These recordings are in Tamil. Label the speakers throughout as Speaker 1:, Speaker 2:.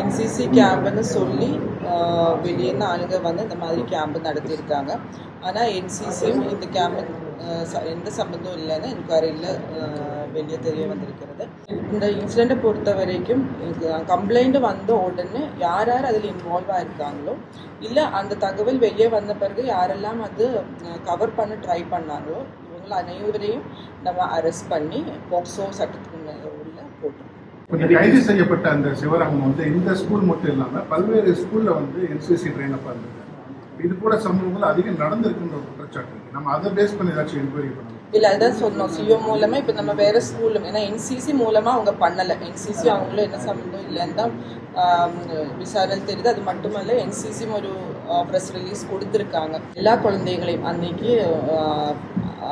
Speaker 1: NCC கேம்ப்னு சொல்லி வெளியேருந்து ஆளுங்க வந்து இந்த மாதிரி கேம்ப் நடத்தியிருக்காங்க. ஆனால் NCCயும் இந்த கேம்ப் எந்த சம்பந்தம் இல்லைன்னு என்கொயரியில் வெளியே தெரிய வந்திருக்கிறது. இந்த இன்சிடெண்ட்டை பொறுத்த வரைக்கும் கம்ப்ளைண்ட் வந்த உடனே யார் யார் அதில் இன்வால்வ் ஆகிருக்காங்களோ இல்லை அந்த தகவல் வெளியே வந்த பிறகு யாரெல்லாம் அது கவர் பண்ண ட்ரை பண்ணாங்களோ இவங்களை அனைவரையும் நம்ம அரெஸ்ட் பண்ணி போக்சோ சட்டத்துக்கு உள்ள போட்டோம்.
Speaker 2: கைது செய்யப்பட்ட அந்த சிவராமன் வந்து இந்த ஸ்கூல் மட்டும் இல்லாமல் பல்வேறு ஸ்கூல்ல வந்து NCC ட்ரெயினப்பாக இருந்திருக்காங்க. இது போல சம்பவங்கள் அதிகம் நடந்திருக்குன்ற ஒரு குற்றச்சாட்டு இருக்கு. நம்ம அதை பேஸ் பண்ணி ஏதாச்சும் என்கொயரி பண்ணணும்.
Speaker 1: இல்லை, அதான் சொன்னோம். CO மூலமாக இப்போ நம்ம வேறு ஸ்கூலும், ஏன்னா NCC மூலமாக அவங்க பண்ணலை. NCC அவங்களும் என்ன சம்மந்தம் இல்லைன்னு தான் விசாரணை தெரியுது. அது மட்டுமல்ல, NCCயும் ஒரு ப்ரெஸ் ரிலீஸ் கொடுத்துருக்காங்க. எல்லா குழந்தைகளையும் அன்னைக்கு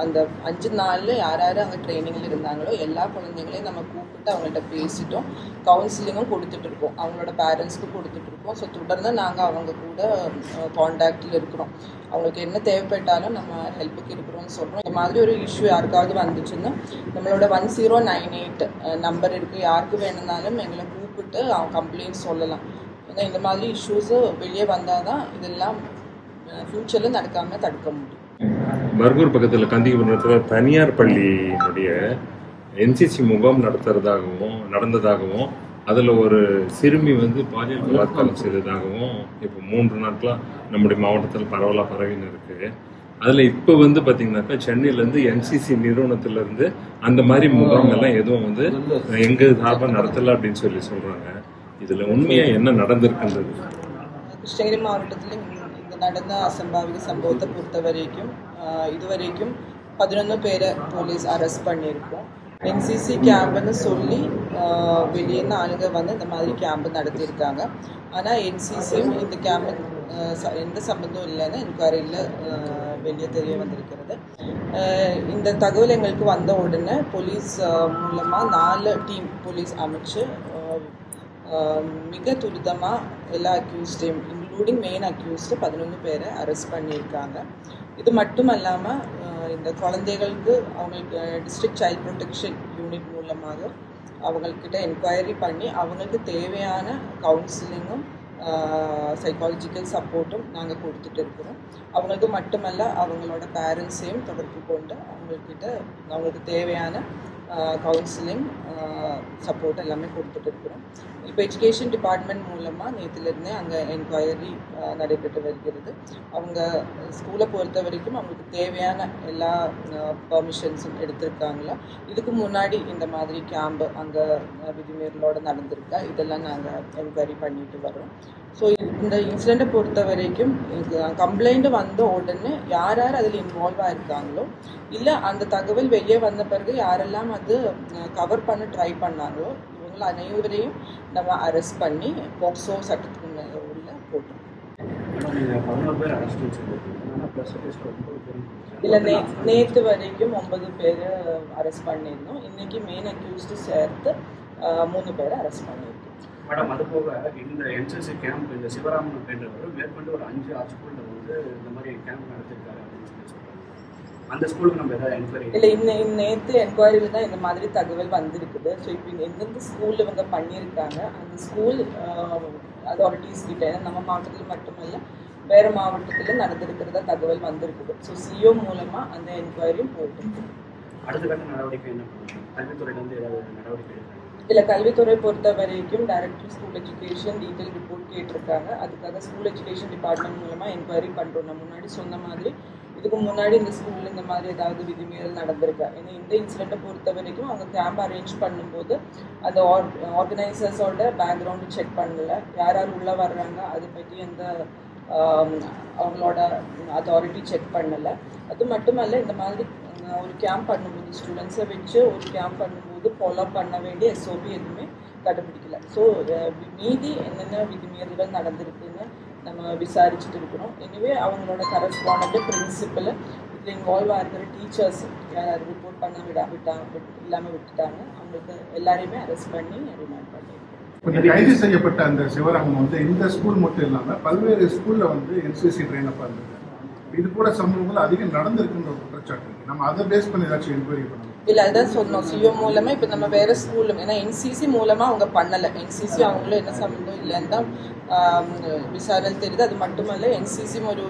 Speaker 1: அந்த 5 நாளில் யார் யார் அங்கே ட்ரைனிங்கில் இருந்தாங்களோ எல்லா குழந்தைங்களையும் நம்ம கூப்பிட்டு அவங்கள்ட்ட பேசிட்டோம். கவுன்சிலிங்கும் கொடுத்துட்ருக்கோம், அவங்களோட பேரண்ட்ஸ்க்கும் கொடுத்துட்ருக்கோம். ஸோ தொடர்ந்து நாங்கள் அவங்க கூட கான்டாக்டில் இருக்கிறோம். அவங்களுக்கு என்ன தேவைப்பட்டாலும் நம்ம ஹெல்ப்புக்கு இருக்கிறோம்னு சொல்கிறோம். இந்த மாதிரி ஒரு இஷ்யூ யாருக்காவது வந்துச்சுன்னா நம்மளோட 1098 நம்பர் இருக்குது. யாருக்கு வேணும்னாலும் எங்களை கூப்பிட்டு அவங்க கம்ப்ளைண்ட் சொல்லலாம். ஏன்னா இந்த மாதிரி இஷ்யூஸு வெளியே வந்தால் தான் இதெல்லாம் ஃப்யூச்சரில் நடக்காமல் தடுக்க முடியும்.
Speaker 3: பர்கூர் பக்கத்தில் கந்திபுரத்தில் தனியார் பள்ளியினுடைய NCC முகாம் நடந்ததாகவும் அதில் ஒரு சிறுமி வந்து பாலியல் பலாத்காரம் செய்ததாகவும் இப்போ 3 நாட்களாக நம்முடைய மாவட்டத்தில் பரவலாக பரவின்னு இருக்குது. அதில் இப்போ வந்து பார்த்தீங்கன்னாக்கா சென்னையிலேருந்து NCC நிறுவனத்திலேருந்து அந்த மாதிரி முகாமெல்லாம் எதுவும் வந்து எங்கள் சார்பாக நடத்தலை அப்படின்னு சொல்கிறாங்க. இதில் உண்மையாக என்ன நடந்திருக்குன்றது
Speaker 1: கிருஷ்ணகிரி மாவட்டத்தில் நடந்த அசம்பாவித சம்பவத்தை பொறுத்த வரைக்கும் இதுவரைக்கும் 11 பேரை போலீஸ் அரெஸ்ட் பண்ணியிருக்கோம். NCC கேம்ப்னு சொல்லி வெளியேருந்து ஆளுங்க வந்து இந்த மாதிரி கேம்ப் நடத்தியிருக்காங்க. ஆனால் NCCயும் இந்த கேம்ப் எந்த சம்பந்தம் இல்லைன்னு என்கொயரியில் வெளியே தெரிய வந்திருக்கிறது. இந்த தகவல் எங்களுக்கு வந்த உடனே போலீஸ் மூலமாக 4 டீம் போலீஸ் அமைச்சு மிக துரிதமாக எல்லா அக்யூஸ்டையும் இன்க்ளூடிங் மெயின் அக்யூஸ்டு 11 பேரை அரெஸ்ட் பண்ணியிருக்காங்க. இது மட்டும் இல்லாமல் இந்த குழந்தைகளுக்கு அவங்களுக்கு டிஸ்ட்ரிக்ட் சைல்ட் ப்ரொடெக்ஷன் யூனிட் மூலமாக அவங்கக்கிட்ட என்கொயரி பண்ணி அவங்களுக்கு தேவையான கவுன்சிலிங்கும் சைக்காலஜிக்கல் சப்போர்ட்டும் நாங்கள் கொடுத்துட்டு இருக்கிறோம். அவங்களுக்கு மட்டுமல்ல, அவங்களோட பேரண்ட்ஸையும் தொடர்பு கொண்டு அவங்களுக்கு தேவையான கவுன்சிலிங் சப்போர்ட் எல்லாமே கொடுத்துட்டு இருக்கிறோம். இப்போ எஜுகேஷன் டிபார்ட்மெண்ட் மூலமாக நேற்றுலேருந்தே அங்கே என்கொயரி நடைபெற்று வருகிறது. அவங்க ஸ்கூலை பொறுத்த வரைக்கும் அவங்களுக்கு தேவையான எல்லா பர்மிஷன்ஸும் எடுத்திருக்காங்களா, இதுக்கு முன்னாடி இந்த மாதிரி கேம்ப் அங்கே விதிமீறலோடு நடந்திருக்கா, இதெல்லாம் நாங்கள் என்கொயரி பண்ணிட்டு வரோம். ஸோ இந்த இன்சிடெண்ட்டை பொறுத்த வரைக்கும் கம்ப்ளைண்ட் வந்த உடனே யார் யார் அதில் இன்வால்வ் ஆகிருக்காங்களோ இல்லை அந்த தகவல் வெளியே வந்த பிறகு யாரெல்லாம் அது கவர் பண்ண ட்ரை பண்ணாங்களோ இவங்களை அனைவரையும் நம்ம அரெஸ்ட் பண்ணி போக்சோ சட்டத்துக்கு உள்ள போட்டோம். இல்லை, நேற்று வரைக்கும் 9 பேர் அரெஸ்ட் பண்ணியிருந்தோம். இன்றைக்கி மெயின் அக்யூஸ்டு சேர்த்து 3 பேரை அரெஸ்ட் பண்ணியிருக்கோம்.
Speaker 4: மேடம், அது போக இந்த NCC கேம்ப் இந்த சிவராமன் அப்படின்றவர் மேற்கொண்டு ஒரு 5-6 ஸ்கூலில் வந்து இந்த மாதிரி கேம்ப் நடத்திருக்காரு அப்படின்னு சொல்கிறாங்க. அந்த ஸ்கூலுக்கு நம்ம ஏதாவது என்கொயரி
Speaker 1: இல்லை, நேற்று என்கொயரியில் தான் இந்த மாதிரி தகவல் வந்திருக்குது. ஸோ இப்போ எந்தெந்த ஸ்கூலில் இவங்க பண்ணியிருக்காங்க அந்த ஸ்கூல் அத்தாரிட்டிஸ் கிட்ட நம்ம மாவட்டத்தில் மட்டுமல்ல வேறு மாவட்டத்தில் நடந்திருக்கிறதா தகவல் வந்திருக்குது. ஸோ CO மூலமாக அந்த என்கொயரியும் போயிட்டு
Speaker 4: அடுத்த கட்ட நடவடிக்கை என்ன பண்ணுறோம்? கல்வித்துறையிலேருந்து ஏதாவது நடவடிக்கை எடுக்கிறாங்க?
Speaker 1: இல்லை, கல்வித்துறை பொறுத்த வரைக்கும் director school education detail report கேட்டிருக்காங்க. அதுக்காக ஸ்கூல் எஜுகேஷன் டிபார்ட்மெண்ட் மூலமாக என்கொயரி பண்ணுறோம். நான் முன்னாடி சொன்ன மாதிரி இதுக்கு முன்னாடி இந்த ஸ்கூலில் இந்த மாதிரி ஏதாவது விதிமீறல் நடந்திருக்கா, ஏன்னா இந்த இன்சிடெண்ட்டை பொறுத்த வரைக்கும் அவங்க கேம்ப் அரேஞ்ச் பண்ணும்போது அந்த ஆர்கனைசர்ஸோட பேக்ரவுண்டு செக் பண்ணல, யார் யார் உள்ளே வர்றாங்க அதை பற்றி எந்த அவங்களோட அத்தாரிட்டி செக் பண்ணலை. அது மட்டுமல்ல, இந்த மாதிரி ஒரு கேம்ப் பண்ணும்போது ஸ்டூடெண்ட்ஸை வச்சு ஒரு கேம்ப் பண்ணும்போது ஃபாலோ பண்ண வேண்டிய SOP எதுவுமே கடைபிடிக்கல. ஸோ மீதி என்னென்ன விதிமீறல்கள் நடந்திருக்குன்னு நம்ம விசாரிச்சுட்டு இருக்கிறோம். எனிவே அவங்களோட கரஸ்பாண்டன்ட் பிரின்சிபல் இதில் இன்வால்வ் ஆகிற டீச்சர்ஸ் யாராவது ரிப்போர்ட் பண்ண இல்லாமல் விட்டுட்டாங்க. அவங்களுக்கு எல்லாரையுமே அரெஸ்ட் பண்ணி ரிமாண்ட் பண்ணியிருக்கோம்.
Speaker 2: கைது செய்யப்பட்ட அந்த சிவராமன் வந்து இந்த ஸ்கூல் மட்டும் இல்லாமல் பல்வேறு ஸ்கூல்ல வந்து NCC ட்ரெயினப்பாக இருந்திருக்காங்க. இது போல சம்பவங்கள் அதிகம் நடந்திருக்குன்ற ஒரு குற்றச்சாட்டு இருக்கு. நம்ம அதை பேஸ் பண்ணி ஏதாச்சும் என்கொயரி பண்ணணும்.
Speaker 1: இல்லை அதுதான் சொன்னோம் சிஓ மூலமாக. இப்போ நம்ம வேறு ஸ்கூலும் ஏன்னா என்சிசி மூலமாக அவங்க பண்ணலை. என்சிசி அவங்களும் என்ன சம்மந்தம் இல்லைன்னு தான் விசாரணை தெரியுது. அது மட்டுமல்ல என்சிசியும் ஒரு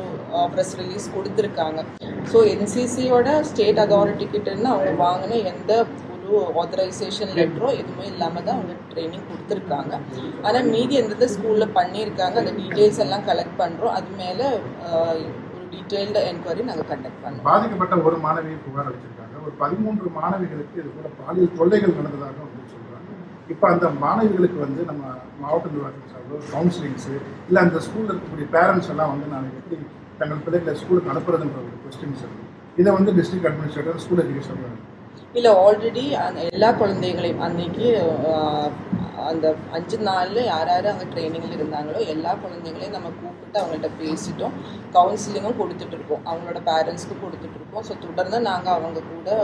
Speaker 1: ப்ரெஸ் ரிலீஸ் கொடுத்துருக்காங்க. ஸோ என்சிசியோட ஸ்டேட் அத்தாரிட்டி கிட்டேருந்து அவங்க வாங்கின எந்த ஒரு ஆத்தரைசேஷன் லெட்டரோ எதுவுமே இல்லாமல் தான் அவங்க ட்ரைனிங் கொடுத்துருக்காங்க. ஆனால் மீதி எந்தெந்த ஸ்கூலில் பண்ணியிருக்காங்க அந்த டீட்டெயில்ஸ் எல்லாம் கலெக்ட் பண்ணுறோம். அது மேலே ஒரு டீட்டெயில்டு என்கொயரி நாங்கள் கண்டக்ட் பண்ணுறோம்.
Speaker 2: பாதிக்கப்பட்ட ஒரு மாணவியை புகார் அளிச்சிருக்காங்க. ஒரு 13 மாணவிகளுக்கு இது கூட பாலியல் தொல்லைகள் நடந்ததாக வந்து சொல்கிறாங்க. இப்போ அந்த மாணவிகளுக்கு வந்து நம்ம மாவட்ட நிர்வாகத்தின் சார்பில் கவுன்சிலிங்ஸு இல்லை அந்த ஸ்கூலில் இருக்கக்கூடிய பேரண்ட்ஸ் எல்லாம் வந்து நாளைக்கு எப்படி தங்கள் பிள்ளைகளை ஸ்கூலுக்கு அனுப்புறதுன்ற ஒரு கொஸ்டின்ஸ் இருக்குது. இதை வந்து டிஸ்ட்ரிக்ட் அட்மினிஸ்ட்ரேட்டர் ஸ்கூல் எஜுகேஷன்
Speaker 1: இல்லை ஆல்ரெடி அந்த எல்லா குழந்தைகளையும் அன்றைக்கி அந்த 5 நாளில் யார் யார் அங்கே ட்ரைனிங்கில் இருந்தாங்களோ எல்லா குழந்தைங்களையும் நம்ம கூப்பிட்டு அவங்கள்ட்ட பேசிட்டோம். கவுன்சிலிங்கும் கொடுத்துட்ருக்கோம், அவங்களோட பேரண்ட்ஸ்க்கு கொடுத்துட்ருக்கோம். ஸோ தொடர்ந்து நாங்கள் அவங்க கூட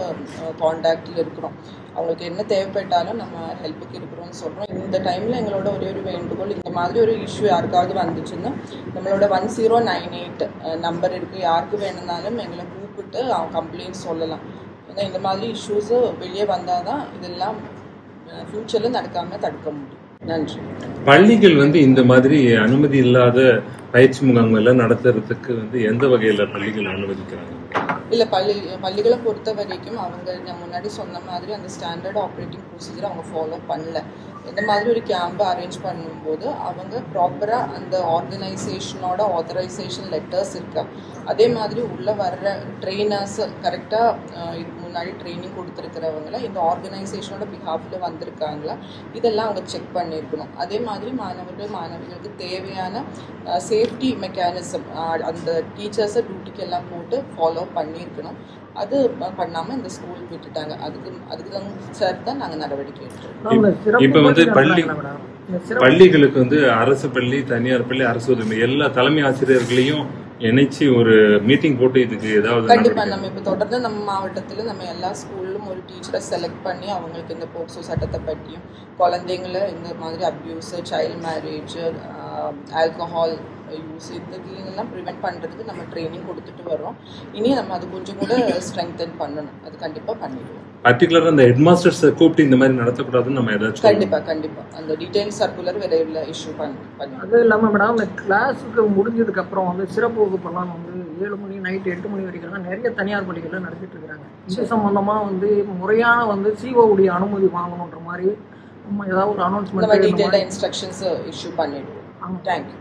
Speaker 1: கான்டாக்டில் இருக்கிறோம். அவங்களுக்கு என்ன தேவைப்பட்டாலும் நம்ம ஹெல்ப்புக்கு இருக்கிறோம்னு சொல்கிறோம். இந்த டைமில் எங்களோட ஒரே ஒரு வேண்டுகோள், இந்த மாதிரி ஒரு இஷ்யூ யாருக்காவது வந்துச்சுன்னா நம்மளோட 1098 நம்பர் இருக்குது. யாருக்கு வேணும்னாலும் எங்களை கூப்பிட்டு அவங்க கம்ப்ளைண்ட் சொல்லலாம். ஏன்னா இந்த மாதிரி இஷ்யூஸு வெளியே வந்தால் தான் இதெல்லாம் ஃப்யூச்சரில் நடக்காமல் தடுக்க முடியும். நன்றி.
Speaker 3: பள்ளிகள் வந்து இந்த மாதிரி அனுமதி இல்லாத பயிற்சி முகாம்களை நடத்துறதுக்கு வந்து எந்த வகையில் பள்ளிகள் அனுமதிக்கிறாங்க?
Speaker 1: இல்லை பள்ளிகளை பொறுத்த வரைக்கும் அவங்க நான் முன்னாடி சொன்ன மாதிரி அந்த ஸ்டாண்டர்ட் ஆப்ரேட்டிங் ப்ரொசீஜர் அவங்க ஃபாலோ பண்ணல. இந்த மாதிரி ஒரு கேம்பை அரேஞ்ச் பண்ணும்போது அவங்க ப்ராப்பராக அந்த ஆர்கனைசேஷனோட ஆத்தரைசேஷன் லெட்டர்ஸ் இருக்கா, அதே மாதிரி உள்ளே வர்ற ட்ரெயினர்ஸ் கரெக்டாக இதுக்கு முன்னாடி ட்ரைனிங் கொடுத்துருக்கிறவங்கள இந்த ஆர்கனைசேஷனோட பிஹாஃபில் வந்திருக்காங்களா, இதெல்லாம் அவங்க செக் பண்ணியிருக்கணும். அதே மாதிரி மாணவிகளுக்கு தேவையான சேஃப்டி மெக்கானிசம் அந்த டீச்சர்ஸை டியூட்டிக்கு எல்லாம் போட்டு ஃபாலோ பண்ணியிருக்கணும். அது பண்ணாமல் இந்த ஸ்கூல் விட்டுட்டாங்க. அதுக்கு தான் சார் தான் நாங்கள் நடவடிக்கை எடுத்துருக்கோம்.
Speaker 3: இப்போ வந்து பள்ளிகளுக்கு வந்து அரசு பள்ளி, தனியார் பள்ளி, அரசு உதவி எல்லா தலைமை ஆசிரியர்களையும் இணைச்சு ஒரு மீட்டிங் போட்டு இதுக்கு ஏதாவது
Speaker 1: கண்டிப்பா நம்ம இப்போ தொடர்ந்து நம்ம மாவட்டத்தில் நம்ம எல்லா ஸ்கூல்லும் ஒரு டீச்சரை செலக்ட் பண்ணி அவங்களுக்கு இந்த போக்சோ சட்டத்தை பற்றியும் குழந்தைங்களை இந்த மாதிரி abuse, child marriage, alcohol use இதுக்கெல்லாம் ப்ரிவெண்ட் பண்ணுறதுக்கு நம்ம ட்ரைனிங் கொடுத்துட்டு வரோம். இனி நம்ம அது கொஞ்சம் கூட ஸ்ட்ரெங்தன் பண்ணணும். அது கண்டிப்பாக பண்ணிடுவோம்.
Speaker 3: பர்டிகுலராக அந்த ஹெட் மாஸ்டர்ஸை கூப்பிட்டு இந்த மாதிரி நடத்தக்கூடாதுன்னு நம்ம ஏதாச்சும்
Speaker 1: கண்டிப்பாக அந்த டீடைல் சர்க்குலர் விரைவில் இஷ்யூ பண்ணி.
Speaker 5: அது இல்லாமல் மேடம் கிளாஸுக்கு முடிஞ்சதுக்கப்புறம் வந்து சிறப்பு வகுப்பெல்லாம் வந்து 7 மணி நைட்டு 8 மணி வரைக்கும் நிறைய தனியார் பள்ளிகளில் நடத்திட்டு இருக்கிறாங்க. இது சம்பந்தமாக வந்து முறையான வந்து சிஓவுடைய அனுமதி வாங்கணுன்ற மாதிரி நம்ம ஏதாவது ஒரு அனௌன்ஸ்மெண்ட்
Speaker 1: டீடைல்டாக இன்ஸ்ட்ரக்ஷன்ஸ் இஷ்யூ பண்ணிடுவோம். தேங்க்யூ.